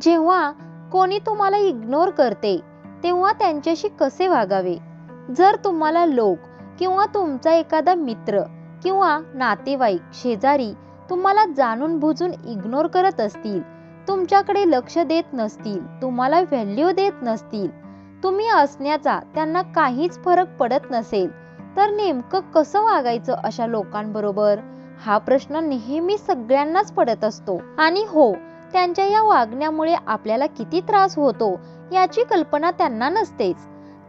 जेव्हा कोणी तुम्हाला इग्नोर करते तेव्हा त्यांच्याशी कसे वागावे? जर तुम्हाला लोक किंवा तुमचा एखादा मित्र किंवा नातेवाईक शेजारी तुम्हाला जाणून बुजून इग्नोर करत असतील, तुमच्याकडे लक्ष देत नसतील, तुम्हाला व्हॅल्यू देत नसतील, तुम्ही असण्याचा त्यांना काहीच फरक पडत नसेल, तर नेमकं कसं वागायचं अशा लोकांबरोबर? हा प्रश्न नेहमी सगळ्यांनाच पडत असतो. आणि हो, त्यांच्या या वागण्यामुळे आपल्याला किती त्रास होतो याची कल्पना त्यांना नसतेच.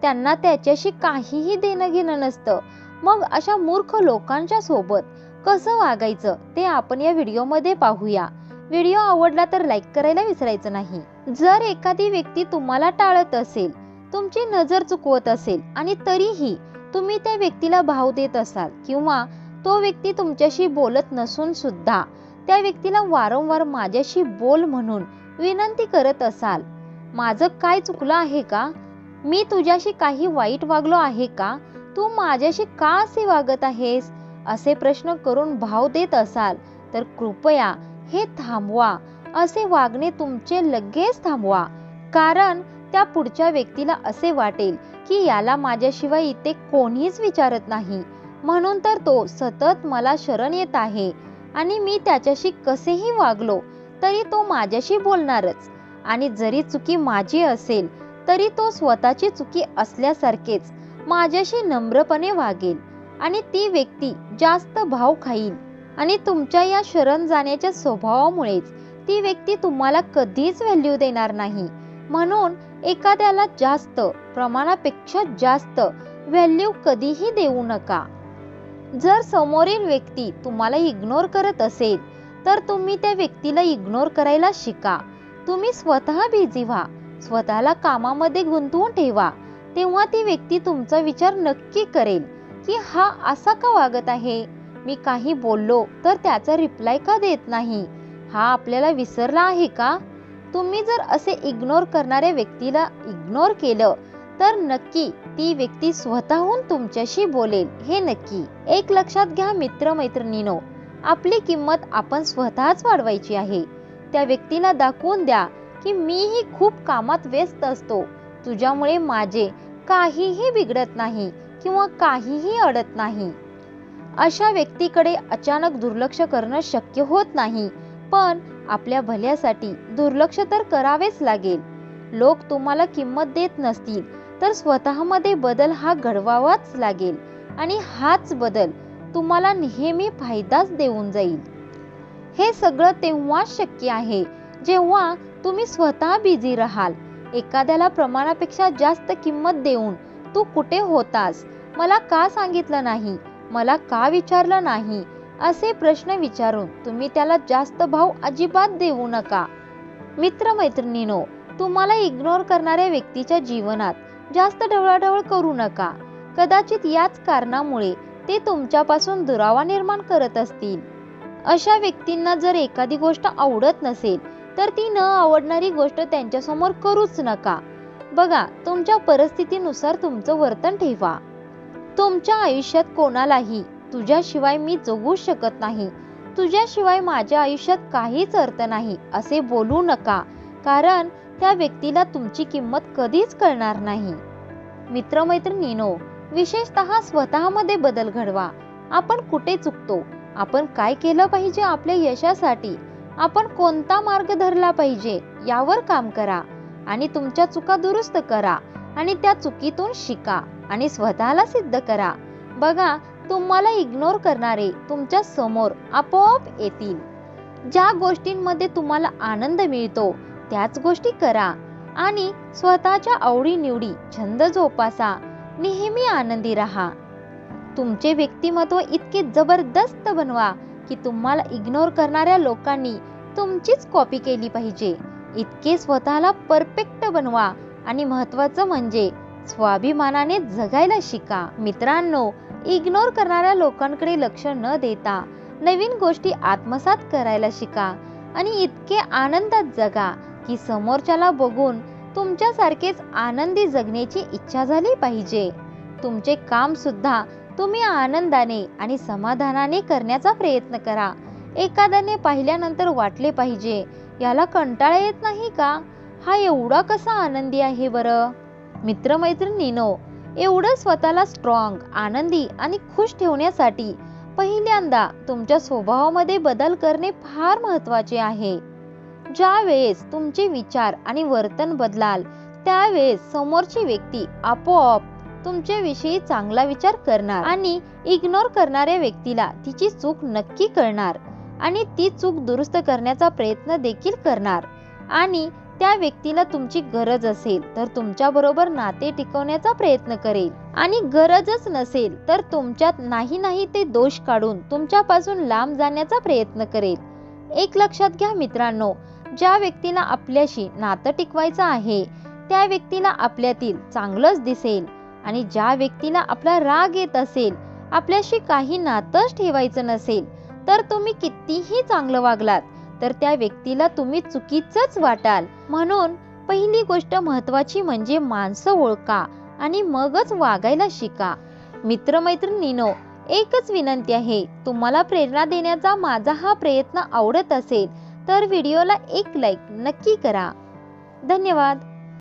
त्यांना त्याच्याशी काहीही देणं घेणं नसतं. मग अशा मूर्ख लोकांच्या सोबत कसं वागायचं ते आपण या व्हिडिओमध्ये पाहूया. व्हिडिओ आवडला तर लाईक करायला विसरायचं नाही. जर एखादी व्यक्ती तुम्हाला टाळत असेल, तुमची नजर चुकवत असेल आणि तरीही तुम्ही त्या व्यक्तीला भाव देत असाल किंवा तो व्यक्ती तुमच्याशी बोलत नसून सुद्धा त्या व्यक्तीला वारंवार माझ्याशी बोल म्हणून विनंती करत असाल, माझं काय चुकलं आहे का? मी तुझ्याशी काही वाईट वागलो आहे का? तू माझ्याशी का असे वागत आहेस? असे प्रश्न करून भाव देत असाल तर कृपया हे थांबवा. असे वागणे तुमचे लगेच थांबवा. कारण त्या पुढच्या व्यक्तीला असे वाटेल की याला माझ्याशिवाय इथे कोणीच विचारत नाही, म्हणून तर तो सतत मला शरण येत आहे आणि मी त्याच्याशी कसेही वागलो तरी तो माझ्याशी बोलणारच. आणि जरी चुकी माझी असेल तरी तो स्वतःची चुकी असल्यासारखेच माझ्याशी नम्रपणे वागेल आणि ती व्यक्ती जास्त भाव खाईल. आणि तुमच्या या शरण जाण्याच्या स्वभावामुळेच ती व्यक्ती तुम्हाला कधीच व्हॅल्यू देणार नाही. म्हणून एखाद्याला जास्त प्रमाणापेक्षा जास्त व्हॅल्यू कधीही देऊ नका. जर समोरील व्यक्ती तुम्हाला इग्नोर करत असेल तर तुम्ही त्या व्यक्तीला इग्नोर करायला शिका. तुम्ही स्वतः बिझी व्हा, स्वतःला कामामध्ये गुंतवून ठेवा. तेव्हा ती व्यक्ती तुमचा विचार नक्की करेल की हा असा का वागत आहे? मी काही बोललो तर त्याचा रिप्लाय का देत नाही? हा आपल्याला विसरला आहे का? तुम्ही जर असे इग्नोर करणाऱ्या व्यक्तीला इग्नोर केलं तर नक्की ती व्यक्ती स्वतःहून तुमच्याशी बोलेल, हे नक्की. एक लक्षात घ्या मित्र-मैत्रिणींनो, आपली किंमत आपण स्वतःच वाढवायची आहे. त्या व्यक्तीला दाखवून द्या की मीही खूप कामात व्यस्त असतो, तुझ्यामुळे माझे काहीही बिघडत नाही किंवा काहीही अडत नाही. अशा व्यक्तीकडे अचानक दुर्लक्ष करणं शक्य होत नाही, पण आपल्या भल्यासाठी दुर्लक्ष तर करावेच लागेल. लोक तुम्हाला किंमत देत नसतील तर स्वतःमध्ये बदल हा घडवावाच लागेल आणि हाच बदल तुम्हाला नेहमी फायदाच देऊन जाईल. हे सगळं तेव्हाच शक्य आहे जेव्हा तुम्ही स्वतः बिझी राहाल. एखाद्याला प्रमाणापेक्षा जास्त किंमत देऊन तू कुठे होतास, मला का सांगितलं नाही, मला का विचारलं नाही असे प्रश्न विचारून तुम्ही त्याला जास्त भाव अजिबात देऊ नका. मित्र-मैत्रिणींनो, तुम्हाला इग्नोर करणाऱ्या व्यक्तीच्या जीवनात जास्त ढवळाढवळ करू नका. कदाचित याच कारणामुळे ते तुमच्यापासून दुरावा निर्माण करत असतील. अशा व्यक्तींना जर एखादी गोष्ट आवडत नसेल तर ती न आवडणारी गोष्ट त्यांच्यासमोर करूच नका. बघा, तुमच्या परिस्थितीनुसार तुमचं वर्तन ठेवा. तुमच्या आयुष्यात कोणालाही तुझ्याशिवाय मी जगू शकत नाही, तुझ्याशिवाय माझ्या आयुष्यात काहीच अर्थ नाही असे बोलू नका, कारण त्या व्यक्तीला तुमची किंमत कधीच कळणार नाही. मित्र-मैत्रिणींनो, विशेषतः स्वतःमध्ये बदल घडवा. आपण कुठे चुकतो, आपण काय केलं पाहिजे आपल्या यशासाठी, आपण कोणता मार्ग धरला पाहिजे यावर काम करा आणि तुमच्या चुका दुरुस्त करा आणि त्या चुकीतून शिका आणि स्वतःला सिद्ध करा. बघा, तुम्हाला इग्नोर करणारे तुमच्या समोर आपोआप येतील. ज्या गोष्टींमध्ये तुम्हाला आनंद मिळतो त्याच गोष्टी करा आणि स्वतःच्या आवडी-निवडी, छंद जोपासा. नेहमी आनंदी राहा. तुमचे व्यक्तिमत्व इतके जबरदस्त बनवा की तुम्हाला इग्नोर करणाऱ्या लोकांनी तुमचीच कॉपी केली पाहिजे. इतके स्वतःला परफेक्ट बनवा आणि महत्त्वाचं म्हणजे स्वाभिमानाने जगायला शिका. मित्रांनो, इग्नोर करणाऱ्या लोकांकडे लक्ष न देता नवीन गोष्टी आत्मसात करायला शिका आणि इतके आनंदात जगा की समोरच्याला बघून तुमच्यासारखेच आनंदी जगण्याची इच्छा झाली पाहिजे. तुमचे काम सुद्धा तुम्ही आनंदाने आणि समाधानाने करण्याचा प्रयत्न करा. एखाद्याने पाहिल्यानंतर वाटले पाहिजे याला कंटाळा येत नाही का? हा एवढा कसा आनंदी आहे बरं? मित्रमैत्रिणींनो, एवढं स्वतःला स्ट्रॉंग, आनंदी आणि खुश ठेवण्यासाठी पहिल्यांदा तुमच्या स्वभावामध्ये बदल करणे फार महत्त्वाचे आहे. ज्या वेळेस तुमचे विचार आणि वर्तन बदलाल, त्यावेळेस समोरची व्यक्ती आपोआप तुमच्याविषयी चांगला विचार करणार आणि इग्नोर करणाऱ्या व्यक्तीला तिची चूक नक्की कळणार आणि ती चूक दुरुस्त करण्याचा प्रयत्न देखील करणार आणि त्या व्यक्तीला तुमची गरज असेल तर तुमच्या बरोबर नाते टिकवण्याचा प्रयत्न करेल आणि गरजच नसेल तर तुमच्यात नाही ते दोष काढून तुमच्यापासून लांब जाण्याचा प्रयत्न करेल. एक लक्षात घ्या मित्रांनो, ज्या व्यक्तीला आपल्याशी नातं टिकवायचं आहे त्या व्यक्तीला आपल्यातील चांगलंच दिसेल आणि ज्या व्यक्तीला आपला राग येत असेल, आपल्याशी काही नातंच ठेवायचं नसेल, तर तुम्ही कितीही चांगलं वागलात तर त्या व्यक्तीला तुम्ही चुकीचंच वाटाल. म्हणून पहिली गोष्ट महत्त्वाची म्हणजे माणसं ओळखा आणि मगच वागायला शिका. मित्रमैत्रिणींनो, एकच विनंती आहे, तुम्हाला प्रेरणा देण्याचा माझा हा प्रयत्न आवडत असेल तर व्हिडिओला एक लाईक नक्की करा. धन्यवाद.